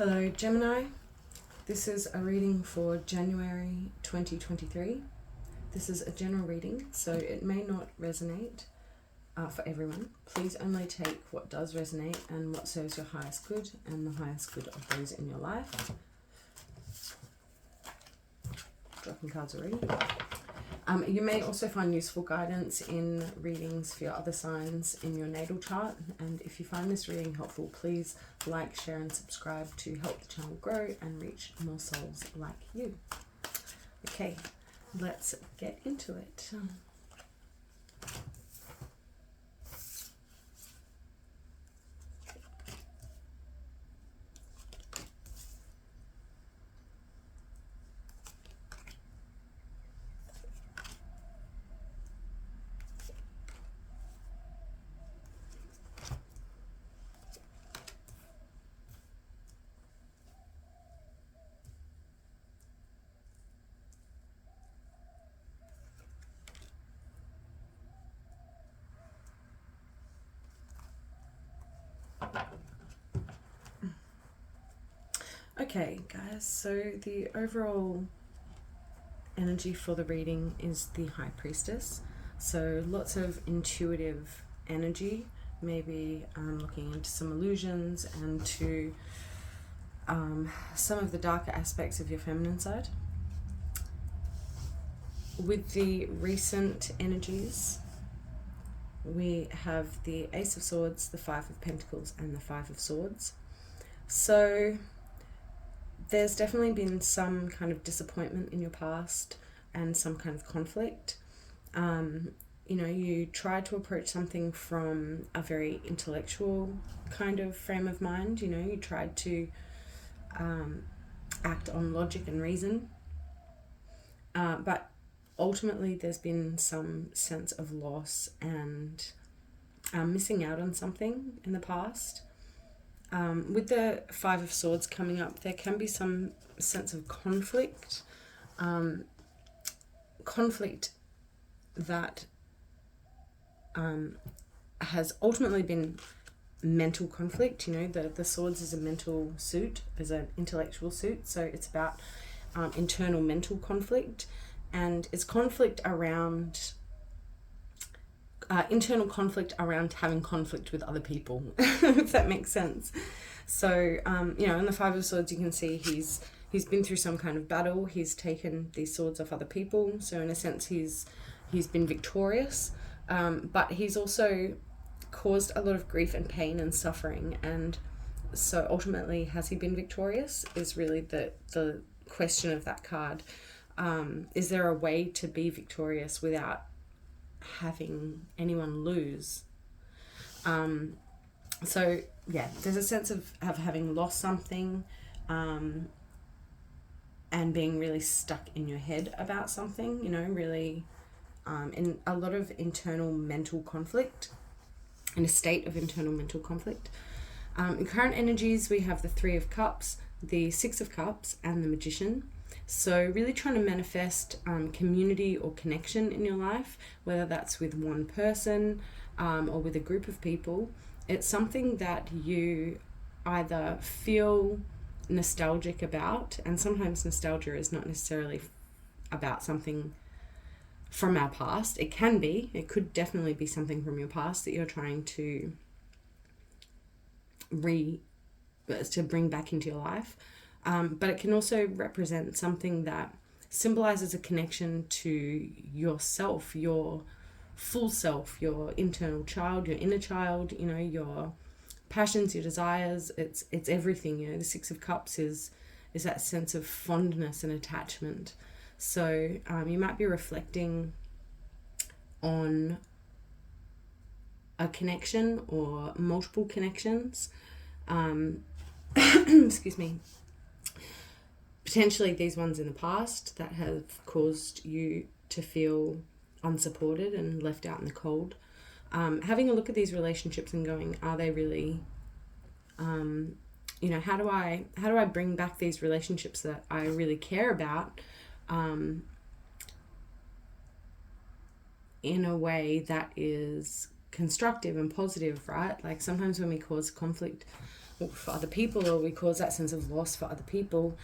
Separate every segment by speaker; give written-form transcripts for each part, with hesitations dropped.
Speaker 1: Hello Gemini, this is a reading for January 2023. This is a general reading, so it may not resonate for everyone. Please only take what does resonate and what serves your highest good and the highest good of those in your life. Dropping cards already. You may also find useful guidance in readings for your other signs in your natal chart, and if you find this reading helpful, please like, share and subscribe to help the channel grow and reach more souls like you. Okay, let's get into it. Okay guys, so the overall energy for the reading is the High Priestess. So lots of intuitive energy, maybe looking into some illusions and to some of the darker aspects of your feminine side. With the recent energies, we have the Ace of Swords, the Five of Pentacles and the Five of Swords. So there's definitely been some kind of disappointment in your past and some kind of conflict. You know, you tried to approach something from a very intellectual kind of frame of mind. You know, you tried to act on logic and reason. But ultimately there's been some sense of loss and missing out on something in the past. With the Five of Swords coming up, there can be some sense of conflict. Conflict that has ultimately been mental conflict. You know, the swords is a mental suit, is an intellectual suit. So it's about internal mental conflict, and it's conflict around internal conflict around having conflict with other people, if that makes sense. So, you know, in the Five of Swords, you can see he's been through some kind of battle. He's taken these swords off other people. So in a sense, he's been victorious, but he's also caused a lot of grief and pain and suffering. And so ultimately, has he been victorious is really the question of that card. Is there a way to be victorious without having anyone lose? So yeah, there's a sense of having lost something and being really stuck in your head about something, you know, really in a lot of internal mental conflict, in a state of internal mental conflict. In current energies, we have the Three of Cups, the Six of Cups and the Magician. So really trying to manifest community or connection in your life, whether that's with one person or with a group of people. It's something that you either feel nostalgic about, and sometimes nostalgia is not necessarily about something from our past. It can be, it could definitely be something from your past that you're trying to bring back into your life. But it can also represent something that symbolizes a connection to yourself, your full self, your internal child, your inner child, you know, your passions, your desires. It's everything. You know, the Six of Cups is that sense of fondness and attachment. So you might be reflecting on a connection or multiple connections. Excuse me. Potentially these ones in the past that have caused you to feel unsupported and left out in the cold. Having a look at these relationships and going, are they really, you know, how do I bring back these relationships that I really care about in a way that is constructive and positive, right? Like sometimes when we cause conflict, or for other people, or we cause that sense of loss for other people,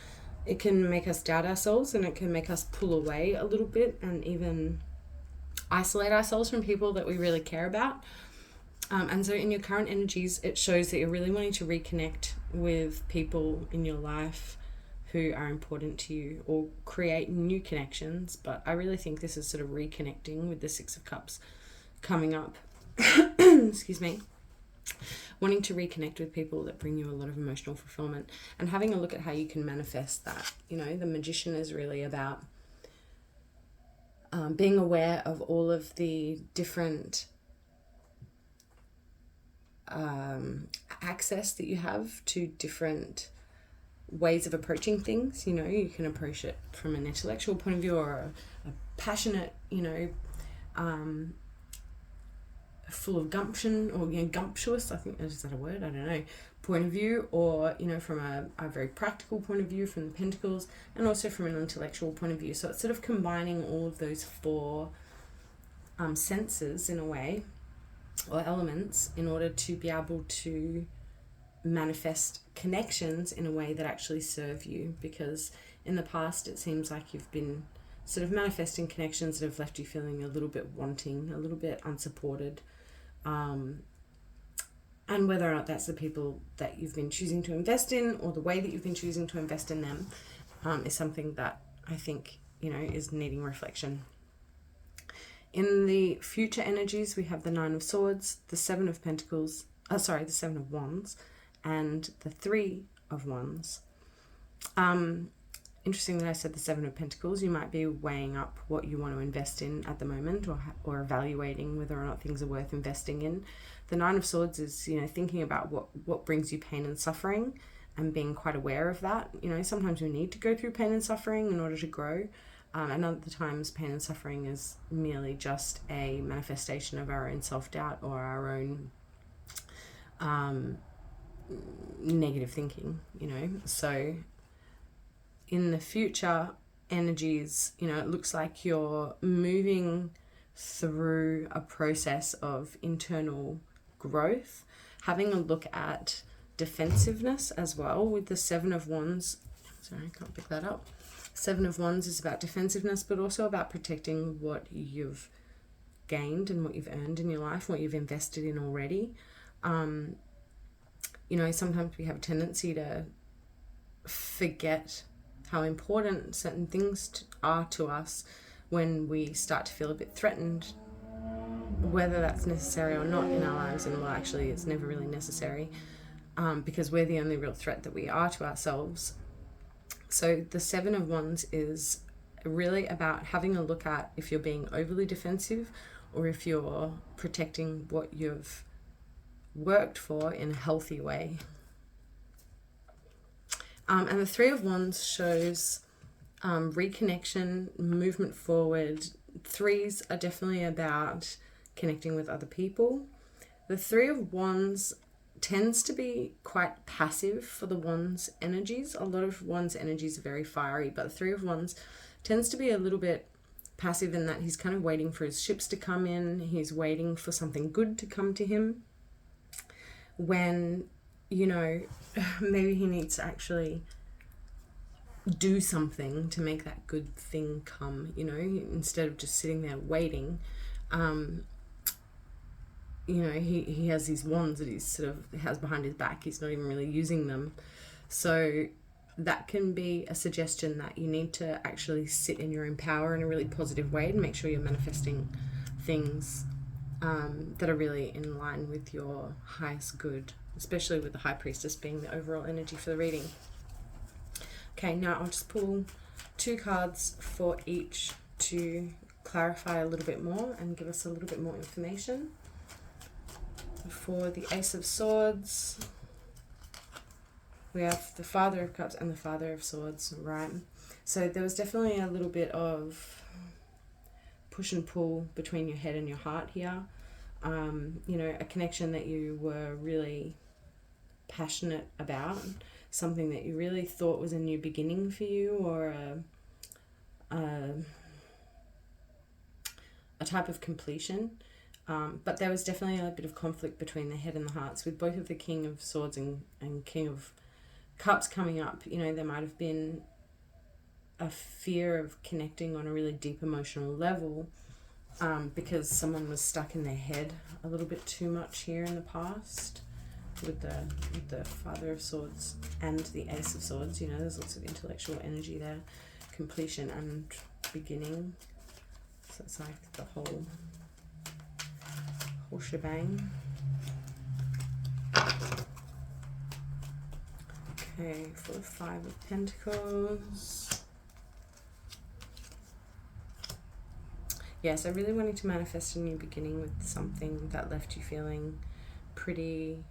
Speaker 1: it can make us doubt ourselves, and it can make us pull away a little bit and even isolate ourselves from people that we really care about. And so in your current energies, it shows that you're really wanting to reconnect with people in your life who are important to you, or create new connections. But I really think this is sort of reconnecting with the Six of Cups coming up. Excuse me. Wanting to reconnect with people that bring you a lot of emotional fulfillment, and having a look at how you can manifest that. You know, the Magician is really about being aware of all of the different access that you have to different ways of approaching things. You know, you can approach it from an intellectual point of view, or a passionate, you know, full of gumption, or, you know, gumptuous, I think, is that a word? I don't know, point of view, or, you know, from a very practical point of view, from the Pentacles, and also from an intellectual point of view. So it's sort of combining all of those four senses in a way, or elements, in order to be able to manifest connections in a way that actually serve you. Because in the past, it seems like you've been sort of manifesting connections that have left you feeling a little bit wanting, a little bit unsupported. And whether or not that's the people that you've been choosing to invest in, or the way that you've been choosing to invest in them, is something that I think, you know, is needing reflection. In the future energies, we have the Nine of Swords, the Seven of Pentacles, the Seven of Wands, and the Three of Wands. Interesting that I said the Seven of Pentacles. You might be weighing up what you want to invest in at the moment, or evaluating whether or not things are worth investing in. The Nine of Swords is, you know, thinking about what brings you pain and suffering, and being quite aware of that. You know, sometimes we need to go through pain and suffering in order to grow. And other times, pain and suffering is merely just a manifestation of our own self-doubt, or our own negative thinking, you know. So in the future energies, you know, it looks like you're moving through a process of internal growth, having a look at defensiveness as well with the Seven of Wands. Sorry, I can't pick that up. Seven of Wands is about defensiveness, but also about protecting what you've gained and what you've earned in your life, what you've invested in already. You know, sometimes we have a tendency to forget how important certain things are to us when we start to feel a bit threatened, whether that's necessary or not in our lives. And well, actually, it's never really necessary, because we're the only real threat that we are to ourselves. So the Seven of Wands is really about having a look at if you're being overly defensive, or if you're protecting what you've worked for in a healthy way. And the Three of Wands shows reconnection, movement forward. Threes are definitely about connecting with other people. The Three of Wands tends to be quite passive for the Wands energies. A lot of Wands energies are very fiery, but the Three of Wands tends to be a little bit passive in that he's kind of waiting for his ships to come in. He's waiting for something good to come to him, when, you know, maybe he needs to actually do something to make that good thing come, you know, instead of just sitting there waiting. You know, he has these wands that he sort of has behind his back. He's not even really using them. So that can be a suggestion that you need to actually sit in your own power in a really positive way, and make sure you're manifesting things that are really in line with your highest good, especially with the High Priestess being the overall energy for the reading. Okay, now I'll just pull 2 cards for each to clarify a little bit more and give us a little bit more information. For the Ace of Swords, we have the Father of Cups and the Father of Swords, right? So there was definitely a little bit of push and pull between your head and your heart here. You know, a connection that you were really passionate about, something that you really thought was a new beginning for you, or a type of completion. But there was definitely a bit of conflict between the head and the hearts, with both of the King of Swords and King of Cups coming up. You know, there might have been a fear of connecting on a really deep emotional level, because someone was stuck in their head a little bit too much here in the past with the Father of Swords and the Ace of Swords. You know, there's lots of intellectual energy there, completion and beginning. So it's like the whole shebang. Okay, for the Five of Pentacles. Yeah, so really wanting to manifest a new beginning with something that left you feeling pretty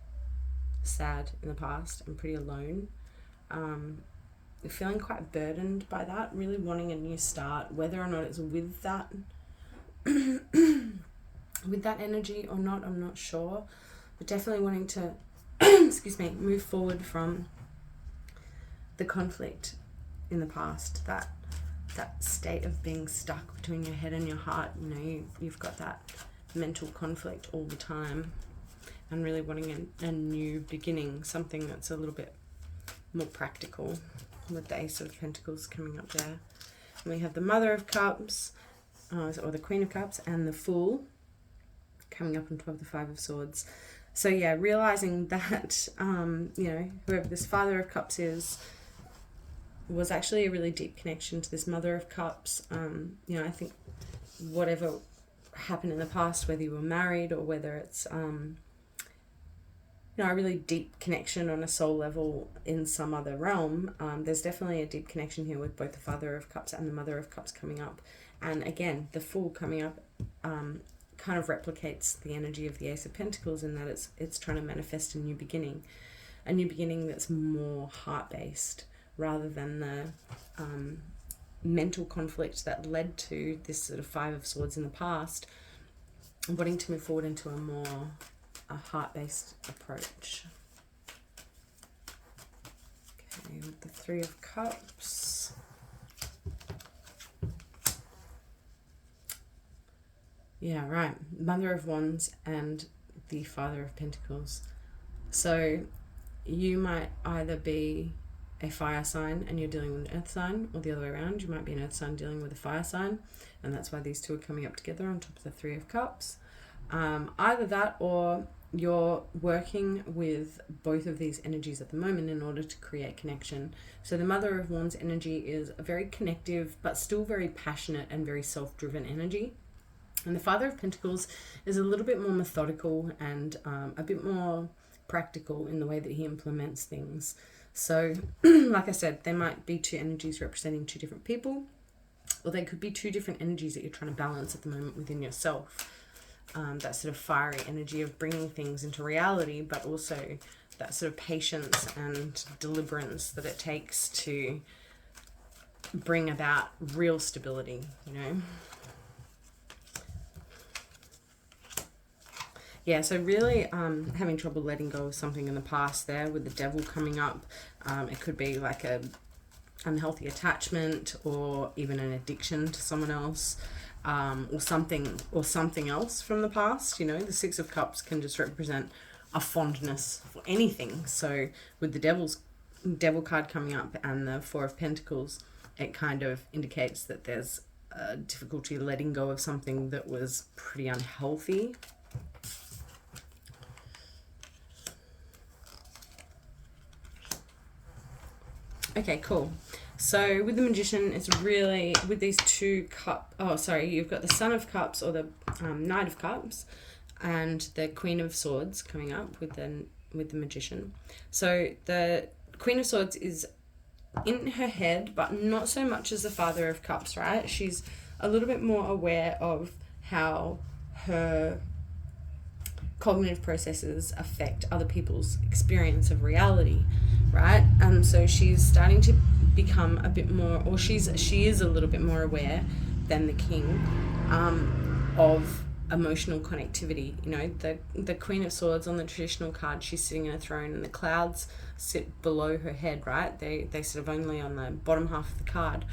Speaker 1: sad in the past and pretty alone. You're feeling quite burdened by that, really wanting a new start, whether or not it's with that with that energy or not, I'm not sure, but definitely wanting to excuse me, move forward from the conflict in the past, that state of being stuck between your head and your heart. You know, you've got that mental conflict all the time, and really wanting a new beginning, something that's a little bit more practical, with the Ace of Pentacles coming up there. And we have the Mother of Cups, or the Queen of Cups, and the Fool coming up on top of the Five of Swords. So yeah, realizing that, you know, whoever this Father of Cups is, was actually a really deep connection to this Mother of Cups. You know, I think whatever happened in the past, whether you were married or whether it's, you know, a really deep connection on a soul level in some other realm, there's definitely a deep connection here with both the Father of Cups and the Mother of Cups coming up. And again, the Fool coming up kind of replicates the energy of the Ace of Pentacles, in that it's trying to manifest a new beginning that's more heart-based, rather than the mental conflict that led to this sort of Five of Swords in the past, wanting to move forward into a heart-based approach. Okay, with the Three of Cups. Yeah, right. Mother of Wands and the Father of Pentacles. So you might either be a fire sign and you're dealing with an earth sign, or the other way around. You might be an earth sign dealing with a fire sign, and that's why these two are coming up together on top of the Three of Cups. Either that, or you're working with both of these energies at the moment in order to create connection. So the Mother of Wands energy is a very connective but still very passionate and very self-driven energy. And the Father of Pentacles is a little bit more methodical and a bit more practical in the way that he implements things. So, like I said, there might be two energies representing two different people, or they could be two different energies that you're trying to balance at the moment within yourself. That sort of fiery energy of bringing things into reality, but also that sort of patience and deliberance that it takes to bring about real stability, you know. Yeah, so really having trouble letting go of something in the past there with the Devil coming up. It could be like a unhealthy attachment, or even an addiction to someone else, or something else from the past. You know, the Six of Cups can just represent a fondness for anything. So with the Devil card coming up and the Four of Pentacles, it kind of indicates that there's a difficulty letting go of something that was pretty unhealthy. Okay, cool. So with the Magician, it's really with these two you've got the Son of Cups, or the Knight of Cups, and the Queen of Swords coming up with the Magician. So the Queen of Swords is in her head, but not so much as the Father of Cups, right? She's a little bit more aware of how her cognitive processes affect other people's experience of reality, right? So she's starting to become a bit more, or she is a little bit more aware than the King of emotional connectivity. You know, the Queen of Swords on the traditional card, she's sitting in a throne, and the clouds sit below her head, right? They sort of only on the bottom half of the card.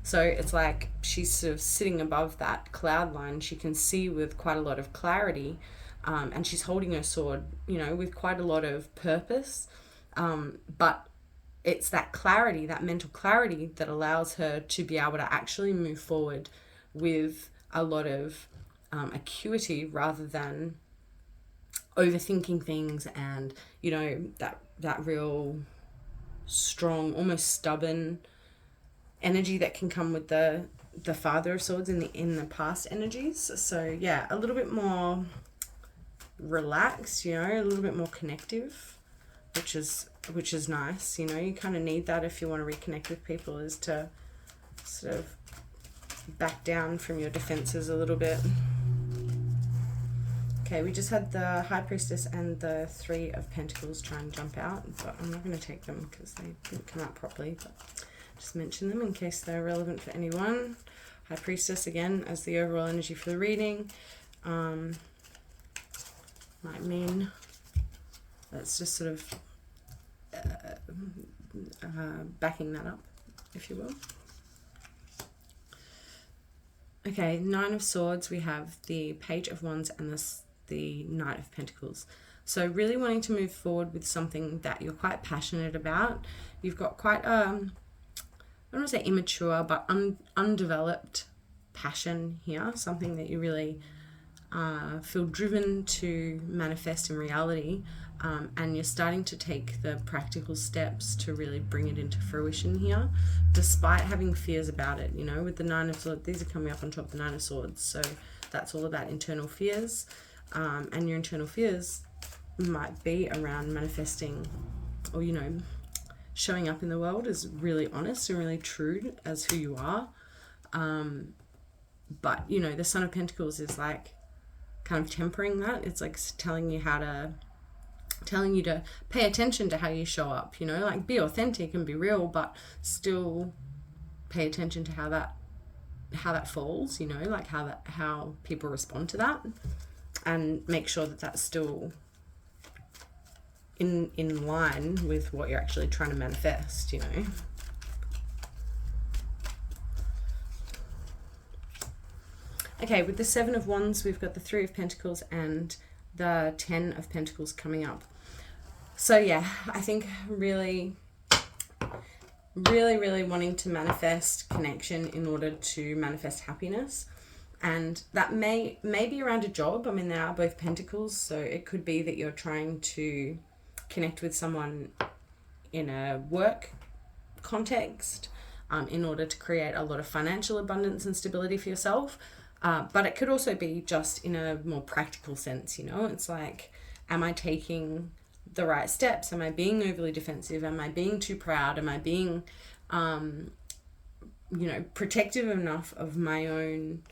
Speaker 1: So it's like she's sort of sitting above that cloud line. She can see with quite a lot of clarity, and she's holding her sword, you know, with quite a lot of purpose. But it's that clarity, that mental clarity, that allows her to be able to actually move forward with a lot of acuity, rather than overthinking things, and, you know, that real strong, almost stubborn energy that can come with the Father of Swords in the past energies. So yeah, a little bit more relaxed, you know, a little bit more connective, which is nice. You know, you kind of need that if you want to reconnect with people, is to sort of back down from your defenses a little bit. Okay, we just had the High Priestess and the Three of Pentacles try and jump out, but I'm not going to take them because they didn't come out properly, but just mention them in case they're relevant for anyone. High Priestess, again, as the overall energy for the reading. Might mean that's just sort of backing that up, if you will. Okay, Nine of Swords, we have the Page of Wands and the Knight of Pentacles. So really wanting to move forward with something that you're quite passionate about. You've got quite I don't want to say immature, but undeveloped passion here, something that you really feel driven to manifest in reality, and you're starting to take the practical steps to really bring it into fruition here, despite having fears about it. You know, with the Nine of Swords, these are coming up on top of the Nine of Swords, so that's all about internal fears, and your internal fears might be around manifesting, or, you know, showing up in the world as really honest and really true as who you are. But, you know, the Son of Pentacles is like kind of tempering that. It's like telling you to pay attention to how you show up, you know, like be authentic and be real, but still pay attention to how that falls, you know, like how people respond to that, and make sure that that's still in line with what you're actually trying to manifest, you know. Okay, with the Seven of Wands, we've got the Three of Pentacles and the Ten of Pentacles coming up. So yeah, I think really wanting to manifest connection in order to manifest happiness. And that may be around a job. I mean, they are both pentacles, so it could be that you're trying to connect with someone in a work context, in order to create a lot of financial abundance and stability for yourself. But it could also be just in a more practical sense, you know. It's like, am I taking the right steps? Am I being overly defensive? Am I being too proud? Am I being, you know, protective enough of my own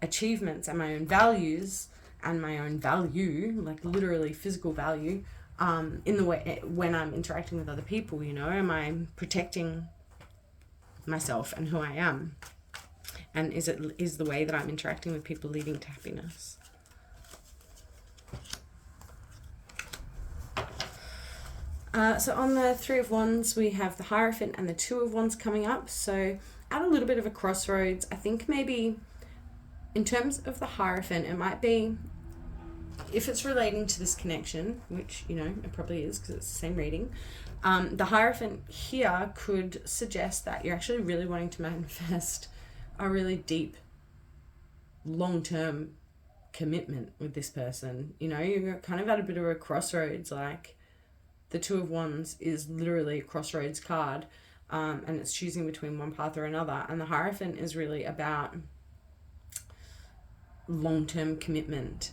Speaker 1: achievements and my own values and my own value, like literally physical value, in the way when I'm interacting with other people, you know? Am I protecting myself and who I am? And is the way that I'm interacting with people leading to happiness? So on the Three of Wands, we have the Hierophant and the Two of Wands coming up. So at a little bit of a crossroads. I think maybe in terms of the Hierophant, it might be, if it's relating to this connection, which, you know, it probably is because it's the same reading, the Hierophant here could suggest that you're actually really wanting to manifest a really deep, long-term commitment with this person. You know, you're kind of at a bit of a crossroads. Like, the Two of Wands is literally a crossroads card, and it's choosing between one path or another. And the Hierophant is really about long-term commitment,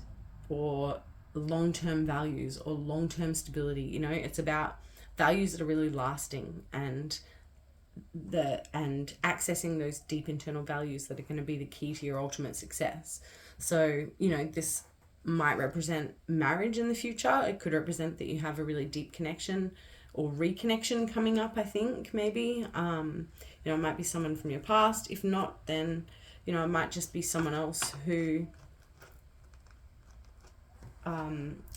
Speaker 1: or long-term values, or long-term stability. You know, it's about values that are really lasting, and accessing those deep internal values that are going to be the key to your ultimate success. So, you know, this might represent marriage in the future. It could represent that you have a really deep connection or reconnection coming up, I think, maybe. You know, it might be someone from your past. If not, then, you know, it might just be someone else who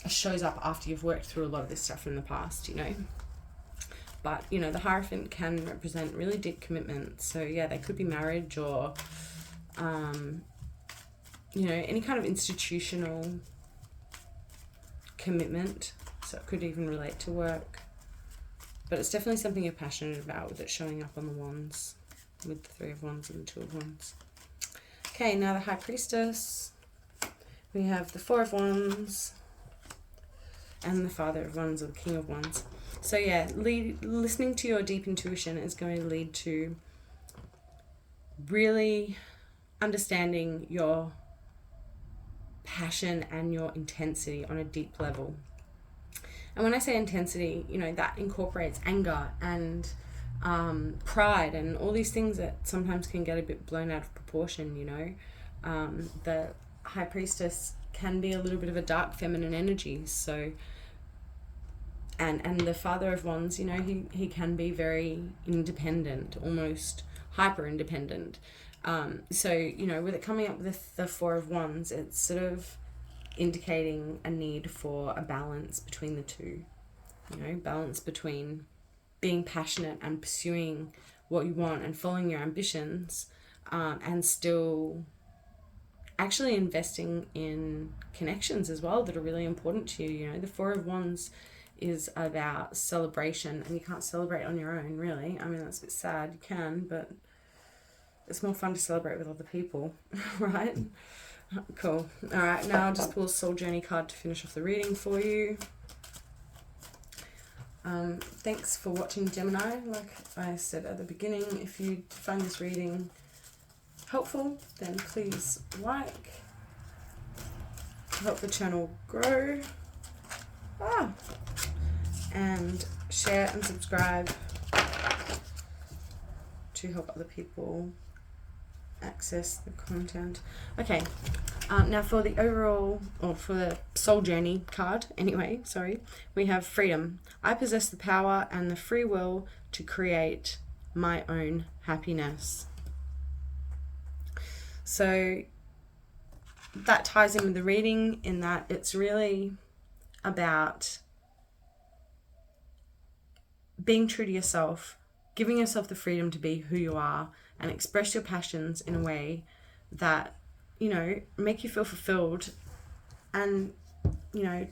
Speaker 1: shows up after you've worked through a lot of this stuff from the past, you know. But, you know, the Hierophant can represent really deep commitment. So, yeah, they could be marriage or, you know, any kind of institutional commitment. So it could even relate to work. But it's definitely something you're passionate about with it showing up on the Wands, with the Three of Wands and the Two of Wands. Okay, now the High Priestess. We have the Four of Wands and the Father of Wands, or the King of Wands. So yeah, listening to your deep intuition is going to lead to really understanding your passion and your intensity on a deep level. And when I say intensity, you know, that incorporates anger and pride and all these things that sometimes can get a bit blown out of proportion, you know. The High Priestess can be a little bit of a dark feminine energy. So, and the Father of Wands, you know, he can be very independent, almost hyper independent. So, you know, with it coming up with the Four of Wands, it's sort of indicating a need for a balance between the two, you know, balance between being passionate and pursuing what you want and following your ambitions, and still actually investing in connections as well that are really important to you. You know, the Four of Wands is about celebration, and you can't celebrate on your own, really. I mean, that's a bit sad. You can, but it's more fun to celebrate with other people, right? Cool. All right, now I'll just pull a Soul Journey card to finish off the reading for you. Thanks for watching, Gemini. Like I said at the beginning, if you find this reading helpful, then please like, help the channel grow, and share and subscribe to help other people access the content. Okay, now for the overall, or for the Soul Journey card, anyway, sorry, we have freedom. I possess the power and the free will to create my own happiness. So that ties in with the reading, in that it's really about being true to yourself, giving yourself the freedom to be who you are and express your passions in a way that, you know, make you feel fulfilled, and, you know,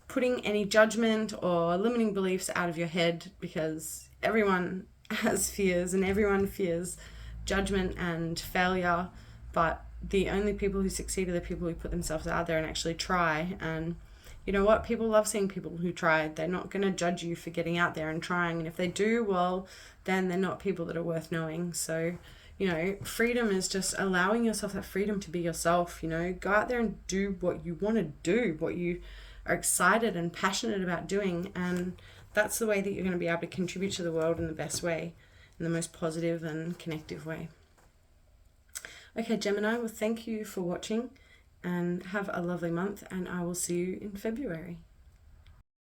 Speaker 1: putting any judgment or limiting beliefs out of your head, because everyone has fears and everyone fears judgment and failure, but the only people who succeed are the people who put themselves out there and actually try. And you know what? People love seeing people who tried. They're not going to judge you for getting out there and trying. And if they do, well, then they're not people that are worth knowing. So, you know, freedom is just allowing yourself that freedom to be yourself. You know, go out there and do what you want to do, what you are excited and passionate about doing. And that's the way that you're going to be able to contribute to the world in the best way, in the most positive and connective way. Okay, Gemini, well, thank you for watching, and have a lovely month, and I will see you in February.